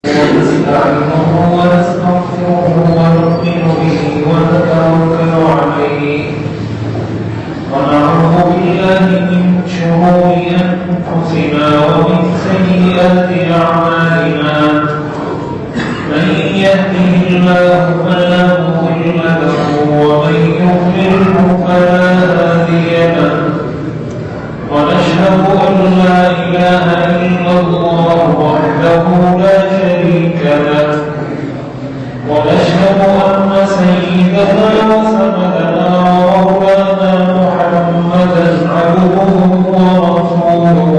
ونستعينه ونستغفره ونؤمن به ونتوكل عليه ونعوذ بالله من شرور أنفسنا ومن سيئات أعمالنا من يهده الله فلا مضل له ومن يضلله فلا هادي له ونشهد أن لا إله إلا الله وحده لا شريك له ونشهد أن سيدنا وسندنا ومولانا محمدا عبده ورسوله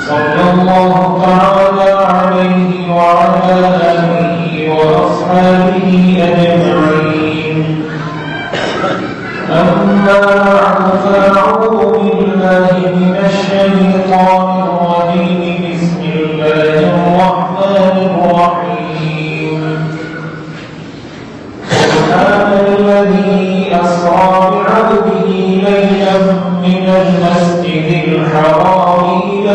صلى الله تعالى عليه وعلى آله وأصحابه أجمعين أما بعد فأعوذ بالله من الشيطان الرجيم بسم الله الرحمن الرحيم سبحان الذي أسرى بعبده ليلا من المسجد الحرام إلى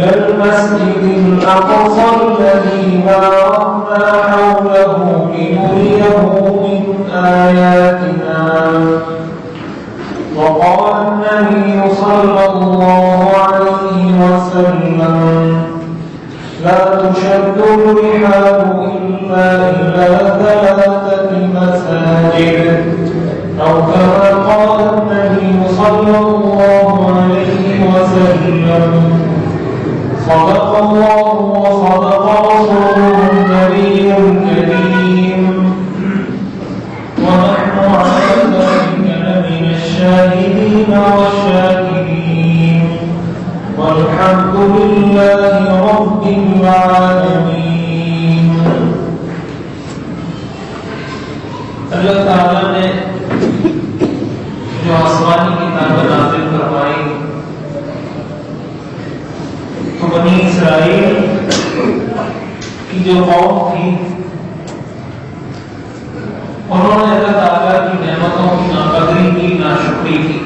المسجد الأقصى الذي باركنا حوله لنريه من آياتنا وقال النبي صلى الله عليه وسلم لا تشد الرحال إلا إلى 3 مساجد أو كما قال النبي صلى الله عليه وسلم صدق الله وصدق رسوله النبي الكريم ونحن على ذلك لمن الشاهدين والشاكرين والحمد لله رب العالمين. اللہ تعالیٰ نے جو آسمانی کتابیں نازل فرمائی تو بنی اسرائیل کی جو قوم تھی انہوں نے اللہ تعالیٰ کی نعمتوں کی ناقدری کی، ناشکری کی.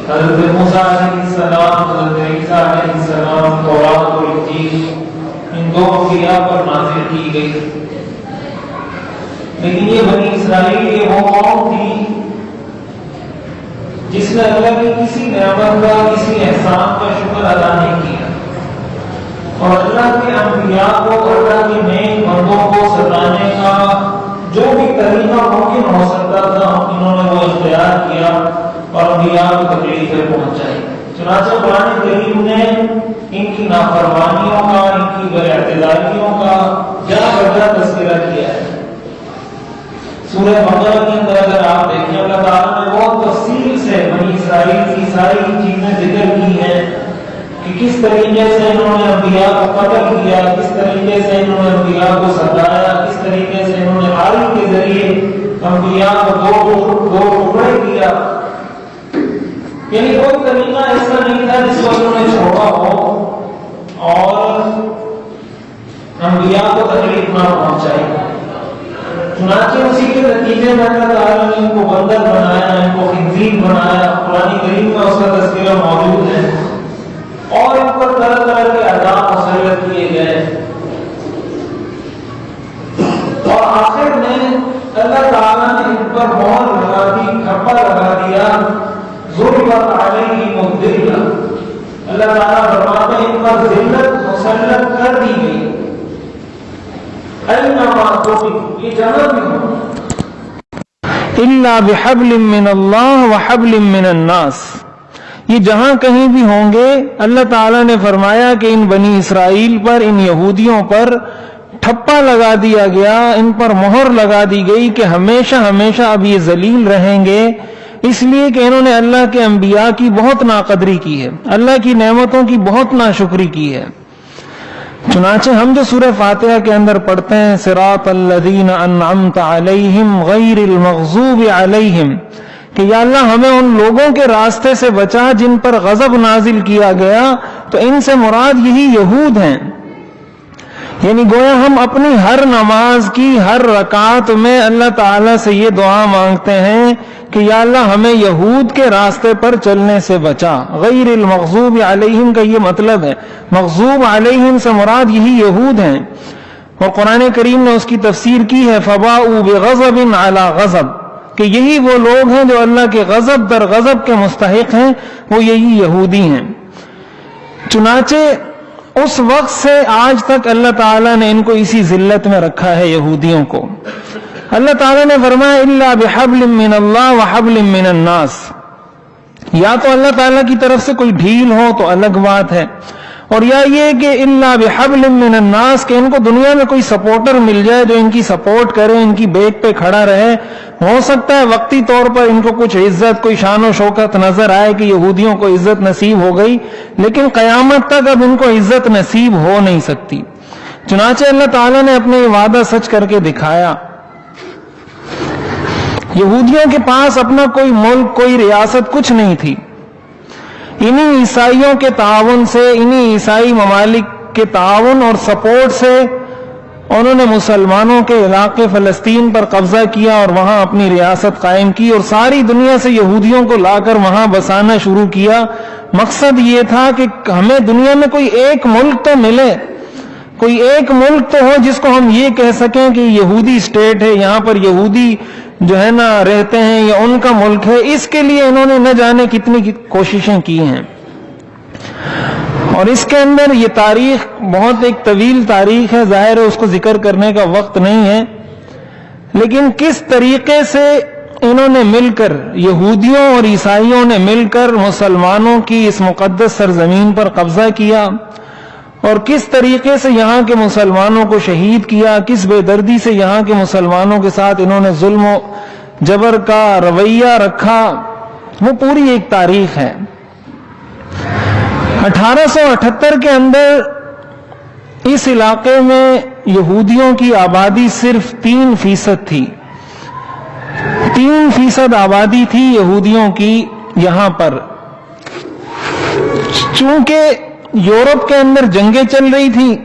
حضرت موسیٰ علیہ السلام، حضرت عیسیٰ علیہ السلام، تورات اور انجیل ان 2 انبیاء پر نازل کی گئی. لیکن یہ بنی اسرائیل یہ وہ قوم تھی جس نے اللہ کی کسی نعمت کا، کسی احسان کا شکر ادا نہیں کیا، اور اللہ کے انبیاء کو، اللہ کے نیک بندوں کو ستانے کا جو بھی طریقہ ممکن ہو سکتا تھا انہوں نے وہ اختیار کیا اور انبیاء کو تکلیفیں پہنچائی. چنانچہ قرآن کریم نے ان کی نافرمانیوں کا، ان کی بے اعتدالیوں کا جا بجا تذکرہ کیا ہے. سورہ بقرہ کے اندر اگر آپ دیکھیں اللہ تعالیٰ نے بہت تفصیل سے بنی اسرائیل کی ساری چیزیں ذکر کی ہیں کہ کس طریقے سے انہوں نے انبیاء کو قتل کیا، کس طریقے سے انہوں نے انبیاء کو ستایا، کس طریقے سے انہوں نے آری کے ذریعے انبیاء کو دو ٹکڑے کیا. یعنی کوئی طریقہ ایسا نہیں تھا جس کو انہوں نے چھوڑا ہو اور انبیاء کو تکلیف نہ پہنچائی. چنانچہ اسی کے نتیجے میں اللہ تعالیٰ نے ان کو بندر بنایا، ان کو خنزیر بنایا. قرآن کریم میں اس کا تذکرہ موجود ہے. اور ان پر طرح طرح کے عذاب مسلط کیے گئے اور آخر میں اللہ تعالیٰ نے ان پر مہر لگا دی، ٹھپا لگا دیا. ضربت علیہم الذلہ، اللہ تعالیٰ فرماتے ہیں ان پر ذلت مسلط کر دی گئی. یہ جگہ بھی ہو الا بحبل من اللہ وحبل من الناس، یہ جہاں کہیں بھی ہوں گے اللہ تعالیٰ نے فرمایا کہ ان بنی اسرائیل پر، ان یہودیوں پر ٹھپا لگا دیا گیا، ان پر مہر لگا دی گئی کہ ہمیشہ ہمیشہ اب یہ ذلیل رہیں گے، اس لیے کہ انہوں نے اللہ کے انبیاء کی بہت ناقدری کی ہے، اللہ کی نعمتوں کی بہت ناشکری کی ہے. چنانچہ ہم جو سورہ فاتحہ کے اندر پڑھتے ہیں صراط الذین انعمت علیہم غیر المغضوب علیہم، کہ یا اللہ ہمیں ان لوگوں کے راستے سے بچا جن پر غضب نازل کیا گیا، تو ان سے مراد یہی یہود ہیں. یعنی گویا ہم اپنی ہر نماز کی ہر رکعت میں اللہ تعالیٰ سے یہ دعا مانگتے ہیں کہ یا اللہ ہمیں یہود کے راستے پر چلنے سے بچا. غیر المغضوب علیہم کا یہ مطلب ہے. مغضوب علیہم سے مراد یہی یہود ہیں. اور قرآن کریم نے اس کی تفسیر کی ہے فباؤوا بغضب علی غضب، کہ یہی وہ لوگ ہیں جو اللہ کے غضب در غضب کے مستحق ہیں، وہ یہی یہودی ہیں. چنانچہ اس وقت سے آج تک اللہ تعالیٰ نے ان کو اسی ذلت میں رکھا ہے یہودیوں کو. اللہ تعالیٰ نے فرمایا الا بحبل من اللہ وحبل من الناس. یا تو اللہ تعالیٰ کی طرف سے کوئی ڈھیل ہو تو الگ بات ہے، اور یا یہ کہ الا بحبل من الناس کہ ان کو دنیا میں کوئی سپورٹر مل جائے جو ان کی سپورٹ کرے، ان کی بیک پہ کھڑا رہے. ہو سکتا ہے وقتی طور پر ان کو کچھ عزت، کوئی شان و شوکت نظر آئے کہ یہودیوں کو عزت نصیب ہو گئی، لیکن قیامت تک اب ان کو عزت نصیب ہو نہیں سکتی. چنانچہ اللہ تعالیٰ نے اپنے یہ وعدہ سچ کر کے دکھایا. یہودیوں کے پاس اپنا کوئی ملک، کوئی ریاست کچھ نہیں تھی. انہی عیسائیوں کے تعاون سے، انہی عیسائی ممالک کے تعاون اور سپورٹ سے انہوں نے مسلمانوں کے علاقے فلسطین پر قبضہ کیا اور وہاں اپنی ریاست قائم کی، اور ساری دنیا سے یہودیوں کو لا کر وہاں بسانا شروع کیا. مقصد یہ تھا کہ ہمیں دنیا میں کوئی ایک ملک تو ملے، کوئی ایک ملک تو ہو جس کو ہم یہ کہہ سکیں کہ یہودی اسٹیٹ ہے، یہاں پر یہودی جو ہے نا رہتے ہیں، یا ان کا ملک ہے. اس کے لیے انہوں نے نہ جانے کتنی کوششیں کی ہیں. اور اس کے اندر یہ تاریخ بہت ایک طویل تاریخ ہے، ظاہر ہے اس کو ذکر کرنے کا وقت نہیں ہے، لیکن کس طریقے سے انہوں نے مل کر، یہودیوں اور عیسائیوں نے مل کر مسلمانوں کی اس مقدس سرزمین پر قبضہ کیا، اور کس طریقے سے یہاں کے مسلمانوں کو شہید کیا، کس بے دردی سے یہاں کے مسلمانوں کے ساتھ انہوں نے ظلم و جبر کا رویہ رکھا، وہ پوری ایک تاریخ ہے. 1878 کے اندر اس علاقے میں یہودیوں کی آبادی صرف 3% تھی. 3% آبادی تھی یہودیوں کی یہاں پر. چونکہ یورپ کے اندر جنگیں چل رہی تھی،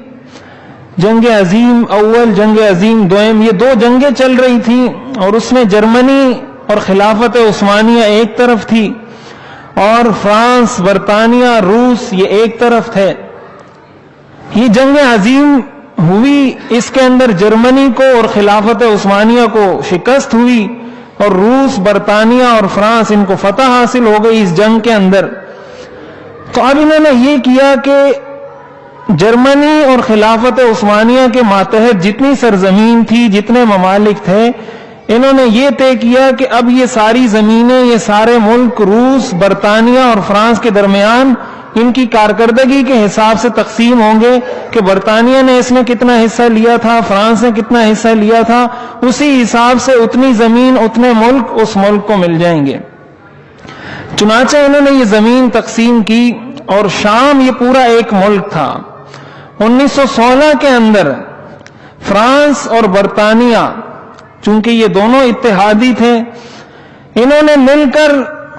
جنگ عظیم اول، جنگ عظیم دوئم، یہ 2 جنگیں چل رہی تھیں، اور اس میں جرمنی اور خلافت عثمانیہ ایک طرف تھی، اور فرانس، برطانیہ، روس یہ ایک طرف تھے. یہ جنگ عظیم ہوئی، اس کے اندر جرمنی کو اور خلافت عثمانیہ کو شکست ہوئی، اور روس، برطانیہ اور فرانس ان کو فتح حاصل ہو گئی اس جنگ کے اندر. تو اب انہوں نے یہ کیا کہ جرمنی اور خلافت عثمانیہ کے ماتحت جتنی سرزمین تھی، جتنے ممالک تھے، انہوں نے یہ طے کیا کہ اب یہ ساری زمینیں، یہ سارے ملک روس، برطانیہ اور فرانس کے درمیان ان کی کارکردگی کے حساب سے تقسیم ہوں گے کہ برطانیہ نے اس میں کتنا حصہ لیا تھا، فرانس نے کتنا حصہ لیا تھا، اسی حساب سے اتنی زمین، اتنے ملک اس ملک کو مل جائیں گے. چنانچہ انہوں نے یہ زمین تقسیم کی، اور شام یہ پورا ایک ملک تھا. 1916 کے اندر فرانس اور برطانیہ، چونکہ یہ دونوں اتحادی تھے، انہوں نے مل کر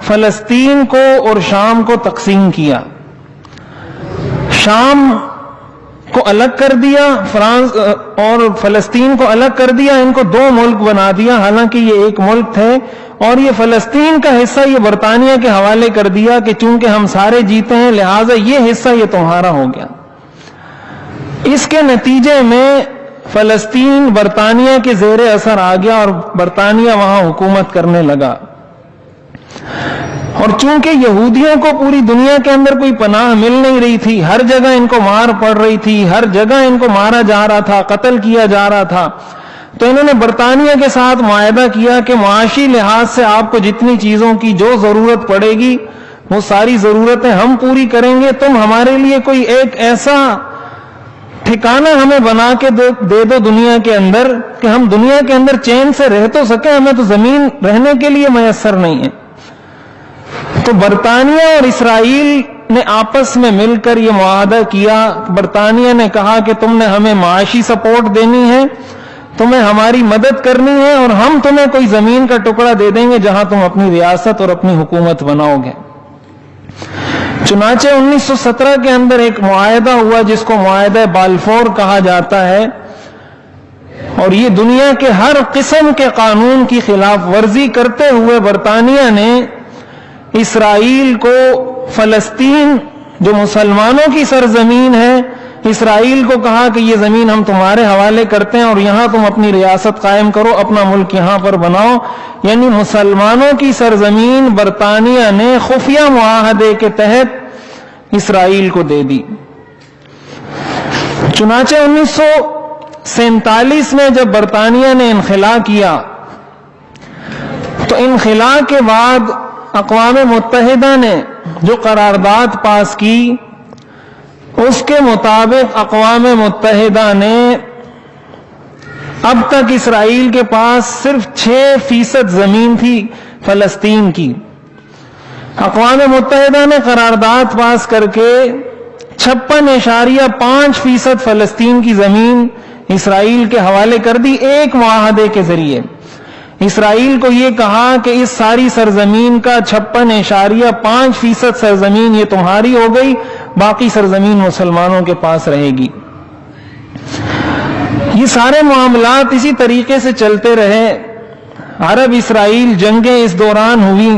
فلسطین کو اور شام کو تقسیم کیا. شام کو الگ کر دیا، فرانس اور فلسطین کو الگ کر دیا، ان کو 2 ملک بنا دیا، حالانکہ یہ ایک ملک تھے. اور یہ فلسطین کا حصہ یہ برطانیہ کے حوالے کر دیا کہ چونکہ ہم سارے جیتے ہیں لہٰذا یہ حصہ یہ تمہارا ہو گیا. اس کے نتیجے میں فلسطین برطانیہ کے زیر اثر آ گیا اور برطانیہ وہاں حکومت کرنے لگا. اور چونکہ یہودیوں کو پوری دنیا کے اندر کوئی پناہ مل نہیں رہی تھی، ہر جگہ ان کو مار پڑ رہی تھی، ہر جگہ ان کو مارا جا رہا تھا، قتل کیا جا رہا تھا، تو انہوں نے برطانیہ کے ساتھ معاہدہ کیا کہ معاشی لحاظ سے آپ کو جتنی چیزوں کی جو ضرورت پڑے گی وہ ساری ضرورتیں ہم پوری کریں گے، تم ہمارے لیے کوئی ایک ایسا ٹھکانہ ہمیں بنا کے دے دو دنیا کے اندر کہ ہم دنیا کے اندر چین سے رہ تو سکیں، ہمیں تو زمین رہنے کے لیے میسر نہیں ہے. تو برطانیہ اور اسرائیل نے آپس میں مل کر یہ معاہدہ کیا. برطانیہ نے کہا کہ تم نے ہمیں معاشی سپورٹ دینی ہے، تمہیں ہماری مدد کرنی ہے، اور ہم تمہیں کوئی زمین کا ٹکڑا دے دیں گے جہاں تم اپنی ریاست اور اپنی حکومت بناؤ گے. چنانچہ 1917 کے اندر ایک معاہدہ ہوا جس کو معاہدہ بالفور کہا جاتا ہے. اور یہ دنیا کے ہر قسم کے قانون کی خلاف ورزی کرتے ہوئے برطانیہ نے اسرائیل کو فلسطین جو مسلمانوں کی سرزمین ہے، اسرائیل کو کہا کہ یہ زمین ہم تمہارے حوالے کرتے ہیں اور یہاں تم اپنی ریاست قائم کرو، اپنا ملک یہاں پر بناؤ. یعنی مسلمانوں کی سرزمین برطانیہ نے خفیہ معاہدے کے تحت اسرائیل کو دے دی. چنانچہ 1947 میں جب برطانیہ نے انخلا کیا تو انخلا کے بعد اقوام متحدہ نے جو قرارداد پاس کی اس کے مطابق اقوام متحدہ نے اب تک اسرائیل کے پاس صرف 6% زمین تھی فلسطین کی. اقوام متحدہ نے قرارداد پاس کر کے 56.5% فلسطین کی زمین اسرائیل کے حوالے کر دی ایک معاہدے کے ذریعے. اسرائیل کو یہ کہا کہ اس ساری سرزمین کا 56.5% سرزمین یہ تمہاری ہو گئی، باقی سرزمین مسلمانوں کے پاس رہے گی. یہ سارے معاملات اسی طریقے سے چلتے رہے. عرب اسرائیل جنگیں اس دوران ہوئی.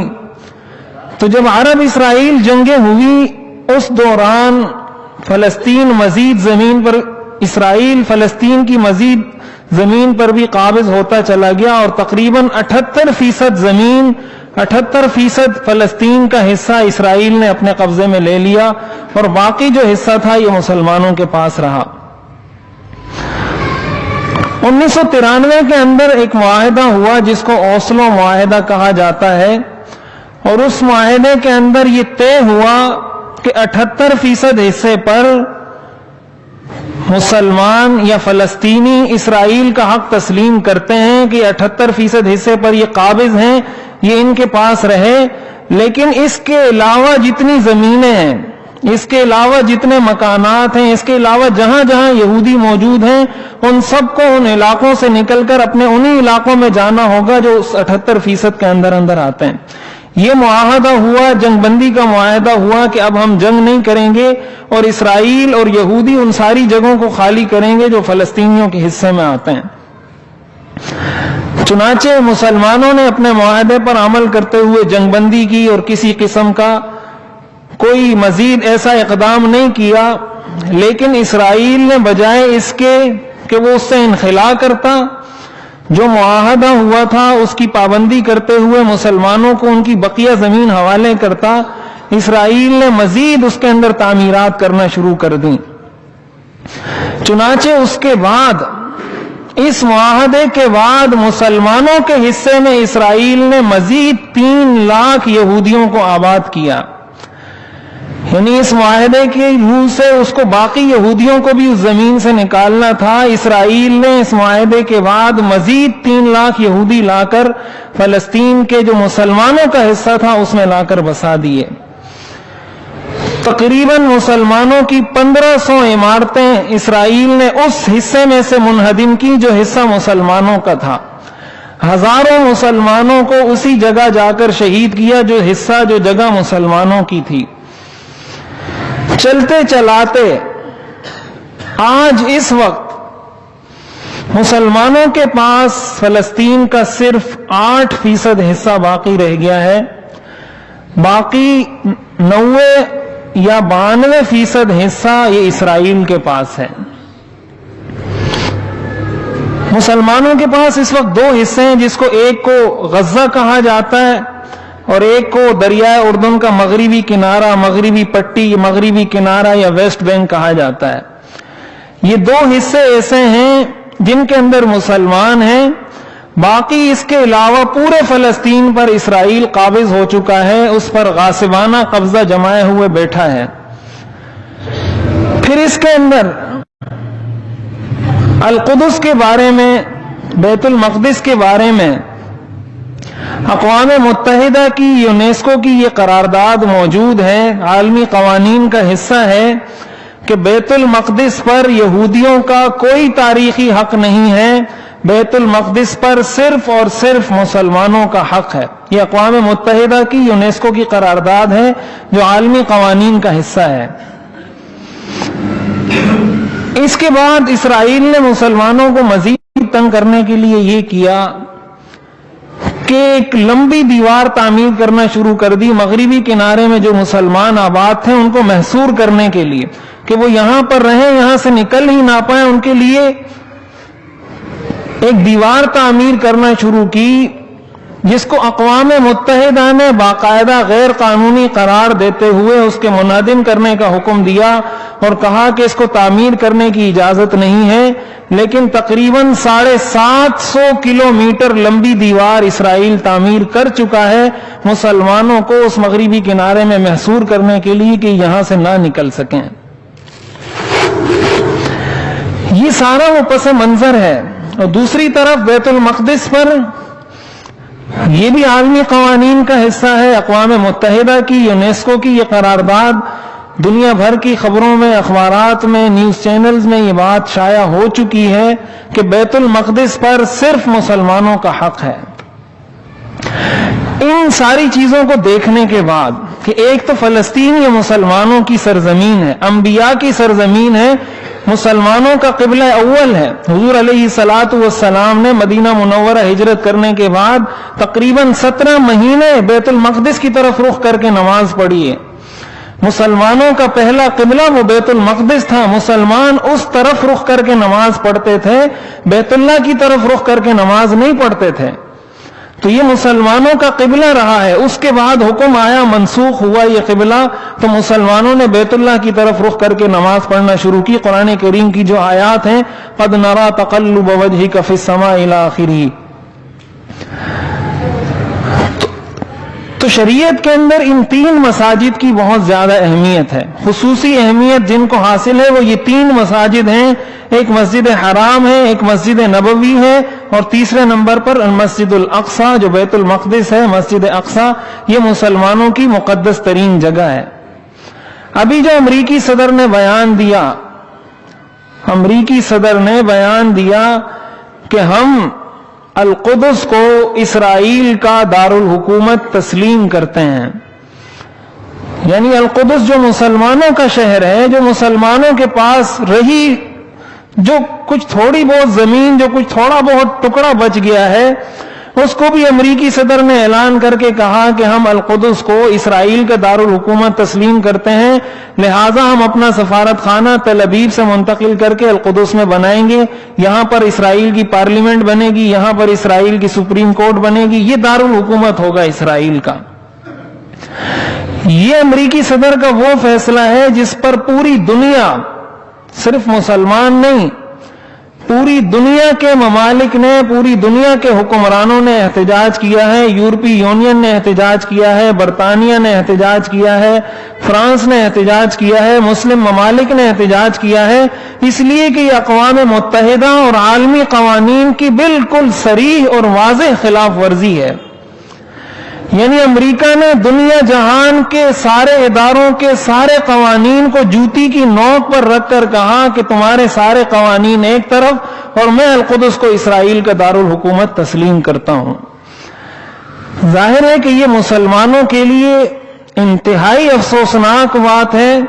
تو جب عرب اسرائیل جنگیں ہوئی اس دوران فلسطین مزید زمین پر، اسرائیل فلسطین کی مزید زمین پر بھی قابض ہوتا چلا گیا اور تقریباً 78% زمین، 78% فلسطین کا حصہ اسرائیل نے اپنے قبضے میں لے لیا اور باقی جو حصہ تھا یہ مسلمانوں کے پاس رہا. 1993 کے اندر ایک معاہدہ ہوا جس کو اوسلو معاہدہ کہا جاتا ہے، اور اس معاہدے کے اندر یہ طے ہوا کہ 78% حصے پر مسلمان یا فلسطینی اسرائیل کا حق تسلیم کرتے ہیں کہ 78% حصے پر یہ قابض ہیں، یہ ان کے پاس رہے. لیکن اس کے علاوہ جتنی زمینیں ہیں، اس کے علاوہ جتنے مکانات ہیں، اس کے علاوہ جہاں جہاں یہودی موجود ہیں، ان سب کو ان علاقوں سے نکل کر اپنے انہی علاقوں میں جانا ہوگا جو اس 78% کے اندر آتے ہیں. یہ معاہدہ ہوا، جنگ بندی کا معاہدہ ہوا کہ اب ہم جنگ نہیں کریں گے اور اسرائیل اور یہودی ان ساری جگہوں کو خالی کریں گے جو فلسطینیوں کے حصے میں آتے ہیں. چنانچہ مسلمانوں نے اپنے معاہدے پر عمل کرتے ہوئے جنگ بندی کی اور کسی قسم کا کوئی مزید ایسا اقدام نہیں کیا. لیکن اسرائیل نے بجائے اس کے کہ وہ اس سے انخلا کرتا، جو معاہدہ ہوا تھا اس کی پابندی کرتے ہوئے مسلمانوں کو ان کی بقیہ زمین حوالے کرتا، اسرائیل نے مزید اس کے اندر تعمیرات کرنا شروع کر دیں. چنانچہ اس کے بعد، اس معاہدے کے بعد مسلمانوں کے حصے میں اسرائیل نے مزید 3 لاکھ یہودیوں کو آباد کیا. یعنی اس معاہدے کی روح سے اس کو باقی یہودیوں کو بھی اس زمین سے نکالنا تھا. اسرائیل نے اس معاہدے کے بعد مزید 3 لاکھ یہودی لا کر فلسطین کے جو مسلمانوں کا حصہ تھا اس میں لا کر بسا دیے. تقریباً مسلمانوں کی 1500 عمارتیں اسرائیل نے اس حصے میں سے منہدم کی جو حصہ مسلمانوں کا تھا. ہزاروں مسلمانوں کو اسی جگہ جا کر شہید کیا جو حصہ، جو جگہ مسلمانوں کی تھی. چلتے چلاتے آج اس وقت مسلمانوں کے پاس فلسطین کا صرف 8% حصہ باقی رہ گیا ہے. باقی 90 یا 92% حصہ یہ اسرائیل کے پاس ہے. مسلمانوں کے پاس اس وقت 2 حصے ہیں، جس کو ایک کو غزہ کہا جاتا ہے اور ایک کو دریائے اردن کا مغربی کنارہ، مغربی پٹی، مغربی کنارہ یا ویسٹ بینک کہا جاتا ہے. یہ 2 حصے ایسے ہیں جن کے اندر مسلمان ہیں. باقی اس کے علاوہ پورے فلسطین پر اسرائیل قابض ہو چکا ہے، اس پر غاصبانہ قبضہ جمائے ہوئے بیٹھا ہے. پھر اس کے اندر القدس کے بارے میں، بیت المقدس کے بارے میں اقوام متحدہ کی، یونیسکو کی یہ قرارداد موجود ہے، عالمی قوانین کا حصہ ہے کہ بیت المقدس پر یہودیوں کا کوئی تاریخی حق نہیں ہے. بیت المقدس پر صرف اور صرف مسلمانوں کا حق ہے. یہ اقوام متحدہ کی، یونیسکو کی قرارداد ہے جو عالمی قوانین کا حصہ ہے. اس کے بعد اسرائیل نے مسلمانوں کو مزید تنگ کرنے کے لیے یہ کیا کہ ایک لمبی دیوار تعمیر کرنا شروع کر دی مغربی کنارے میں جو مسلمان آباد تھے ان کو محصور کرنے کے لیے کہ وہ یہاں پر رہیں, یہاں سے نکل ہی نہ پائیں. ان کے لیے ایک دیوار تعمیر کرنا شروع کی جس کو اقوام متحدہ نے باقاعدہ غیر قانونی قرار دیتے ہوئے اس کے منہدم کرنے کا حکم دیا اور کہا کہ اس کو تعمیر کرنے کی اجازت نہیں ہے. لیکن تقریباً 750 کلومیٹر لمبی دیوار اسرائیل تعمیر کر چکا ہے مسلمانوں کو اس مغربی کنارے میں محصور کرنے کے لیے کہ یہاں سے نہ نکل سکیں. یہ سارا وہ پس منظر ہے. اور دوسری طرف بیت المقدس پر یہ بھی عالمی قوانین کا حصہ ہے, اقوام متحدہ کی, یونیسکو کی یہ قرارداد. دنیا بھر کی خبروں میں, اخبارات میں, نیوز چینلز میں یہ بات شائع ہو چکی ہے کہ بیت المقدس پر صرف مسلمانوں کا حق ہے. ان ساری چیزوں کو دیکھنے کے بعد کہ ایک تو فلسطین یہ مسلمانوں کی سرزمین ہے, انبیاء کی سرزمین ہے, مسلمانوں کا قبلہ اول ہے. حضور علیہ الصلوۃ والسلام نے مدینہ منورہ ہجرت کرنے کے بعد تقریباً 17 مہینے بیت المقدس کی طرف رخ کر کے نماز پڑھی ہے. مسلمانوں کا پہلا قبلہ وہ بیت المقدس تھا. مسلمان اس طرف رخ کر کے نماز پڑھتے تھے, بیت اللہ کی طرف رخ کر کے نماز نہیں پڑھتے تھے. تو یہ مسلمانوں کا قبلہ رہا ہے. اس کے بعد حکم آیا, منسوخ ہوا یہ قبلہ, تو مسلمانوں نے بیت اللہ کی طرف رخ کر کے نماز پڑھنا شروع کی. قرآن کریم کی جو آیات ہیں, قد نرى تقلب وجهك في السماء الى آخری. تو شریعت کے اندر ان 3 مساجد کی بہت زیادہ اہمیت ہے. خصوصی اہمیت جن کو حاصل ہے وہ یہ 3 مساجد ہیں. ایک مسجد حرام ہے, ایک مسجد نبوی ہے, اور تیسرے نمبر پر مسجد الاقصی جو بیت المقدس ہے. مسجد اقصی یہ مسلمانوں کی مقدس ترین جگہ ہے. ابھی جو امریکی صدر نے بیان دیا کہ ہم القدس کو اسرائیل کا دارالحکومت تسلیم کرتے ہیں, یعنی القدس جو مسلمانوں کا شہر ہے, جو مسلمانوں کے پاس رہی جو کچھ تھوڑی بہت زمین, جو کچھ تھوڑا بہت ٹکڑا بچ گیا ہے, اس کو بھی امریکی صدر نے اعلان کر کے کہا کہ ہم القدس کو اسرائیل کا دارالحکومت تسلیم کرتے ہیں, لہٰذا ہم اپنا سفارت خانہ تل ابیب سے منتقل کر کے القدس میں بنائیں گے. یہاں پر اسرائیل کی پارلیمنٹ بنے گی, یہاں پر اسرائیل کی سپریم کورٹ بنے گی, یہ دارالحکومت ہوگا اسرائیل کا. یہ امریکی صدر کا وہ فیصلہ ہے جس پر پوری دنیا, صرف مسلمان نہیں, پوری دنیا کے ممالک نے, پوری دنیا کے حکمرانوں نے احتجاج کیا ہے. یورپی یونین نے احتجاج کیا ہے, برطانیہ نے احتجاج کیا ہے, فرانس نے احتجاج کیا ہے, مسلم ممالک نے احتجاج کیا ہے, اس لیے کہ یہ اقوام متحدہ اور عالمی قوانین کی بالکل صریح اور واضح خلاف ورزی ہے. یعنی امریکہ نے دنیا جہان کے سارے اداروں کے سارے قوانین کو جوتی کی نوک پر رکھ کر کہا کہ تمہارے سارے قوانین ایک طرف اور میں القدس کو اسرائیل کا دارالحکومت تسلیم کرتا ہوں. ظاہر ہے کہ یہ مسلمانوں کے لیے انتہائی افسوسناک بات ہے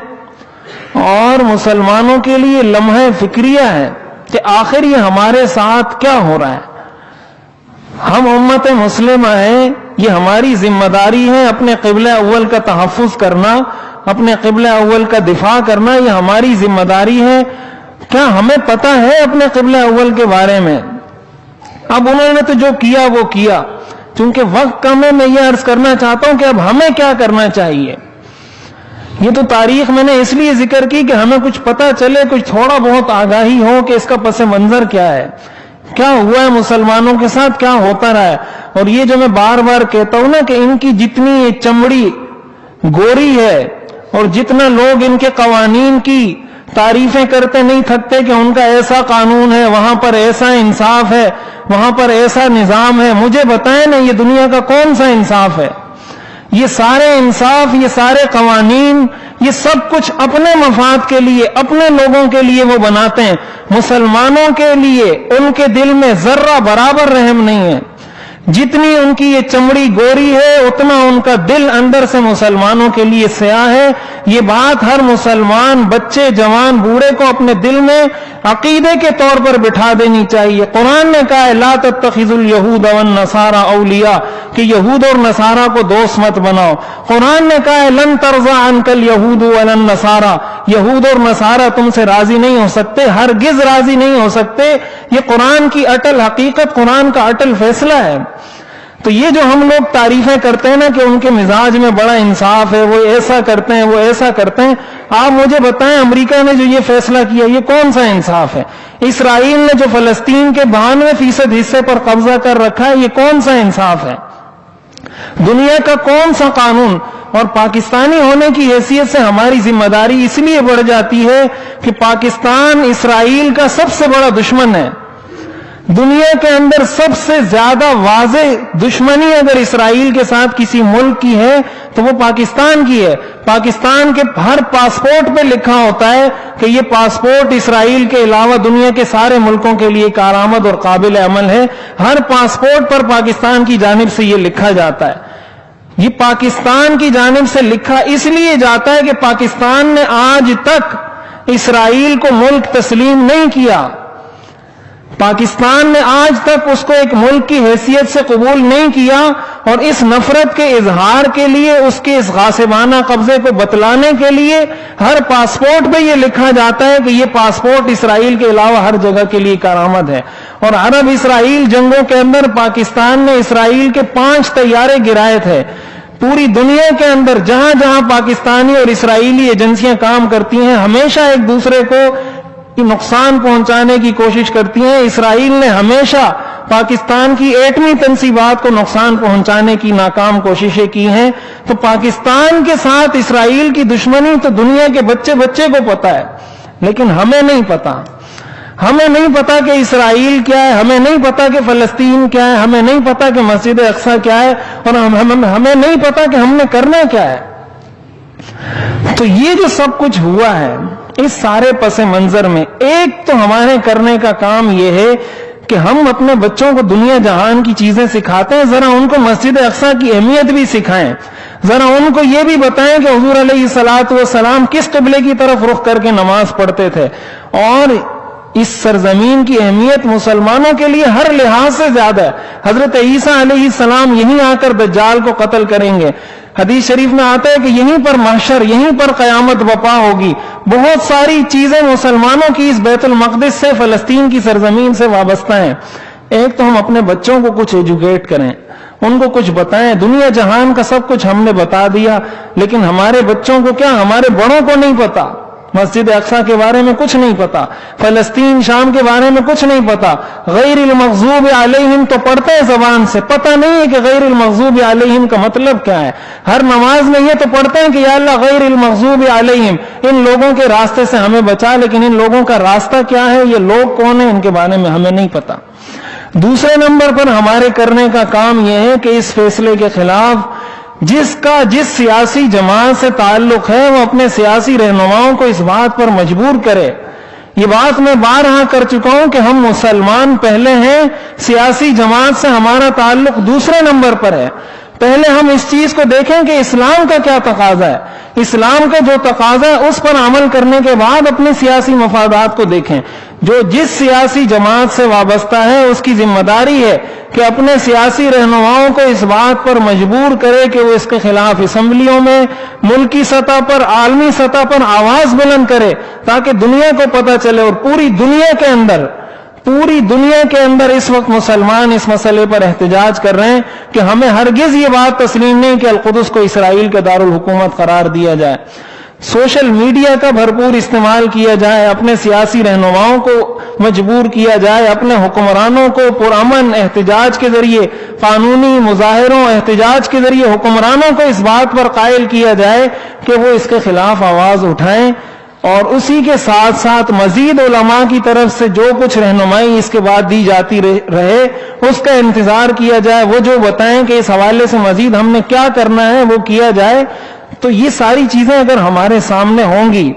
اور مسلمانوں کے لیے لمحہ فکریہ ہے کہ آخر یہ ہمارے ساتھ کیا ہو رہا ہے. ہم امت مسلمہ ہیں, یہ ہماری ذمہ داری ہے اپنے قبلہ اول کا تحفظ کرنا, اپنے قبلہ اول کا دفاع کرنا, یہ ہماری ذمہ داری ہے. کیا ہمیں پتہ ہے اپنے قبلہ اول کے بارے میں؟ اب انہوں نے تو جو کیا وہ کیا. چونکہ وقت کم ہے, میں یہ عرض کرنا چاہتا ہوں کہ اب ہمیں کیا کرنا چاہیے. یہ تو تاریخ میں نے اس لیے ذکر کی کہ ہمیں کچھ پتہ چلے, کچھ تھوڑا بہت آگاہی ہو کہ اس کا پس منظر کیا ہے, کیا ہوا ہے مسلمانوں کے ساتھ, کیا ہوتا رہا ہے. اور یہ جو میں بار بار کہتا ہوں نا کہ ان کی جتنی چمڑی گوری ہے اور جتنا لوگ ان کے قوانین کی تعریفیں کرتے نہیں تھکتے کہ ان کا ایسا قانون ہے, وہاں پر ایسا انصاف ہے, وہاں پر ایسا نظام ہے, مجھے بتائیں نا یہ دنیا کا کون سا انصاف ہے. یہ سارے انصاف, یہ سارے قوانین, یہ سب کچھ اپنے مفاد کے لیے, اپنے لوگوں کے لیے وہ بناتے ہیں. مسلمانوں کے لیے ان کے دل میں ذرہ برابر رحم نہیں ہے. جتنی ان کی یہ چمڑی گوری ہے اتنا ان کا دل اندر سے مسلمانوں کے لیے سیاہ ہے. یہ بات ہر مسلمان بچے جوان بوڑھے کو اپنے دل میں عقیدے کے طور پر بٹھا دینی چاہیے۔ قرآن نے کہا ہے لا تتخذوا اليہود والنصارى اولیاء، کہ یہود اور نصارہ کو دوست مت بناؤ۔ قرآن نے کہا ہے لن ترضى عنك اليہود ولا النصارى، یہود اور نصارہ تم سے راضی نہیں ہو سکتے، ہرگز راضی نہیں ہو سکتے۔ یہ قرآن کی اٹل حقیقت، قرآن کا اٹل فیصلہ ہے۔ تو یہ جو ہم لوگ تعریفیں کرتے ہیں نا کہ ان کے مزاج میں بڑا انصاف ہے، وہ ایسا کرتے ہیں، وہ ایسا کرتے ہیں، آپ مجھے بتائیں امریکہ نے جو یہ فیصلہ کیا یہ کون سا انصاف ہے؟ اسرائیل نے جو فلسطین کے 92% حصے پر قبضہ کر رکھا ہے یہ کون سا انصاف ہے؟ دنیا کا کون سا قانون؟ اور پاکستانی ہونے کی حیثیت سے ہماری ذمہ داری اس لیے بڑھ جاتی ہے کہ پاکستان اسرائیل کا سب سے بڑا دشمن ہے۔ دنیا کے اندر سب سے زیادہ واضح دشمنی اگر اسرائیل کے ساتھ کسی ملک کی ہے تو وہ پاکستان کی ہے۔ پاکستان کے ہر پاسپورٹ پہ لکھا ہوتا ہے کہ یہ پاسپورٹ اسرائیل کے علاوہ دنیا کے سارے ملکوں کے لیے کارآمد اور قابل عمل ہے۔ ہر پاسپورٹ پر پاکستان کی جانب سے یہ لکھا جاتا ہے۔ یہ پاکستان کی جانب سے لکھا اس لیے جاتا ہے کہ پاکستان نے آج تک اسرائیل کو ملک تسلیم نہیں کیا۔ پاکستان نے آج تک اس کو ایک ملک کی حیثیت سے قبول نہیں کیا، اور اس نفرت کے اظہار کے لیے، اس کے اس غاصبانہ قبضے کو بتلانے کے لیے ہر پاسپورٹ پہ یہ لکھا جاتا ہے کہ یہ پاسپورٹ اسرائیل کے علاوہ ہر جگہ کے لیے کارآمد ہے۔ اور عرب اسرائیل جنگوں کے اندر پاکستان نے اسرائیل کے 5 طیارے گرائے تھے۔ پوری دنیا کے اندر جہاں جہاں پاکستانی اور اسرائیلی ایجنسیاں کام کرتی ہیں ہمیشہ ایک دوسرے کو نقصان پہنچانے کی کوشش کرتی ہیں۔ اسرائیل نے ہمیشہ پاکستان کی ایٹمی تنصیبات کو نقصان پہنچانے کی ناکام کوششیں کی ہیں۔ تو پاکستان کے ساتھ اسرائیل کی دشمنی تو دنیا کے بچے بچے کو پتا ہے، لیکن ہمیں نہیں پتا۔ ہمیں نہیں پتا کہ اسرائیل کیا ہے، ہمیں نہیں پتا کہ فلسطین کیا ہے، ہمیں نہیں پتا کہ مسجد اقصی کیا ہے، اور ہمیں نہیں پتا کہ ہم نے کرنا کیا ہے۔ تو یہ جو سب کچھ ہوا ہے اس سارے پس منظر میں ایک تو ہمارے کرنے کا کام یہ ہے کہ ہم اپنے بچوں کو دنیا جہان کی چیزیں سکھاتے ہیں، ذرا ان کو مسجد اقصی کی اہمیت بھی سکھائیں، ذرا ان کو یہ بھی بتائیں کہ حضور علیہ الصلوۃ والسلام کس قبلے کی طرف رخ کر کے نماز پڑھتے تھے، اور اس سرزمین کی اہمیت مسلمانوں کے لیے ہر لحاظ سے زیادہ ہے۔ حضرت عیسیٰ علیہ السلام یہیں آ کر دجال کو قتل کریں گے۔ حدیث شریف میں آتا ہے کہ یہیں پر محشر، یہیں پر قیامت برپا ہوگی۔ بہت ساری چیزیں مسلمانوں کی اس بیت المقدس سے، فلسطین کی سرزمین سے وابستہ ہیں۔ ایک تو ہم اپنے بچوں کو کچھ ایجوکیٹ کریں، ان کو کچھ بتائیں۔ دنیا جہان کا سب کچھ ہم نے بتا دیا، لیکن ہمارے بچوں کو کیا، ہمارے بڑوں کو نہیں پتا۔ مسجد اقصی کے بارے میں کچھ نہیں پتا، فلسطین شام کے بارے میں کچھ نہیں پتا۔ غیر المغضوب علیہم تو پڑھتے ہیں زبان سے، پتہ نہیں ہے کہ غیر المغضوب علیہم کا مطلب کیا ہے۔ ہر نماز میں یہ تو پڑھتے ہیں کہ یا اللہ غیر المغضوب علیہم، ان لوگوں کے راستے سے ہمیں بچا، لیکن ان لوگوں کا راستہ کیا ہے، یہ لوگ کون ہیں، ان کے بارے میں ہمیں نہیں پتا۔ دوسرے نمبر پر ہمارے کرنے کا کام یہ ہے کہ اس فیصلے کے خلاف جس سیاسی جماعت سے تعلق ہے وہ اپنے سیاسی رہنماؤں کو اس بات پر مجبور کرے۔ یہ بات میں بارہا کر چکا ہوں کہ ہم مسلمان پہلے ہیں، سیاسی جماعت سے ہمارا تعلق دوسرے نمبر پر ہے۔ پہلے ہم اس چیز کو دیکھیں کہ اسلام کا کیا تقاضا ہے، اسلام کا جو تقاضا ہے اس پر عمل کرنے کے بعد اپنے سیاسی مفادات کو دیکھیں۔ جو جس سیاسی جماعت سے وابستہ ہے اس کی ذمہ داری ہے کہ اپنے سیاسی رہنماؤں کو اس بات پر مجبور کرے کہ وہ اس کے خلاف اسمبلیوں میں، ملکی سطح پر، عالمی سطح پر آواز بلند کرے، تاکہ دنیا کو پتہ چلے۔ اور پوری دنیا کے اندر اس وقت مسلمان اس مسئلے پر احتجاج کر رہے ہیں کہ ہمیں ہرگز یہ بات تسلیم نہیں کہ القدس کو اسرائیل کا دارالحکومت قرار دیا جائے۔ سوشل میڈیا کا بھرپور استعمال کیا جائے، اپنے سیاسی رہنماؤں کو مجبور کیا جائے، اپنے حکمرانوں کو پرامن احتجاج کے ذریعے، قانونی مظاہروں احتجاج کے ذریعے حکمرانوں کو اس بات پر قائل کیا جائے کہ وہ اس کے خلاف آواز اٹھائیں۔ اور اسی کے ساتھ ساتھ مزید علماء کی طرف سے جو کچھ رہنمائی اس کے بعد دی جاتی رہے اس کا انتظار کیا جائے، وہ جو بتائیں کہ اس حوالے سے مزید ہم نے کیا کرنا ہے وہ کیا جائے۔ تو یہ ساری چیزیں اگر ہمارے سامنے ہوں گی،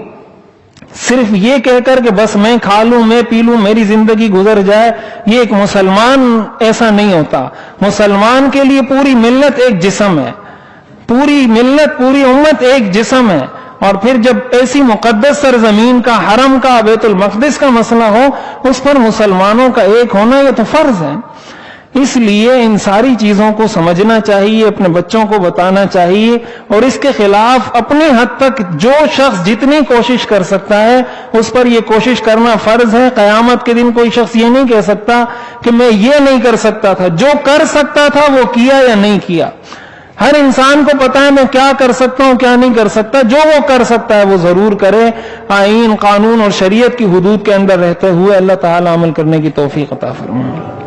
صرف یہ کہہ کر کہ بس میں کھا لوں، میں پی لوں، میری زندگی گزر جائے، یہ ایک مسلمان ایسا نہیں ہوتا۔ مسلمان کے لیے پوری ملت ایک جسم ہے، پوری ملت، پوری امت ایک جسم ہے۔ اور پھر جب ایسی مقدس سرزمین کا، حرم کا، بیت المقدس کا مسئلہ ہو، اس پر مسلمانوں کا ایک ہونا یہ تو فرض ہے۔ اس لیے ان ساری چیزوں کو سمجھنا چاہیے، اپنے بچوں کو بتانا چاہیے، اور اس کے خلاف اپنی حد تک جو شخص جتنی کوشش کر سکتا ہے اس پر یہ کوشش کرنا فرض ہے۔ قیامت کے دن کوئی شخص یہ نہیں کہہ سکتا کہ میں یہ نہیں کر سکتا تھا، جو کر سکتا تھا وہ کیا یا نہیں کیا۔ ہر انسان کو پتا ہے میں کیا کر سکتا ہوں کیا نہیں کر سکتا، جو وہ کر سکتا ہے وہ ضرور کرے، آئین، قانون اور شریعت کی حدود کے اندر رہتے ہوئے۔ اللہ تعالی عمل کرنے کی توفیق عطا فرمائے۔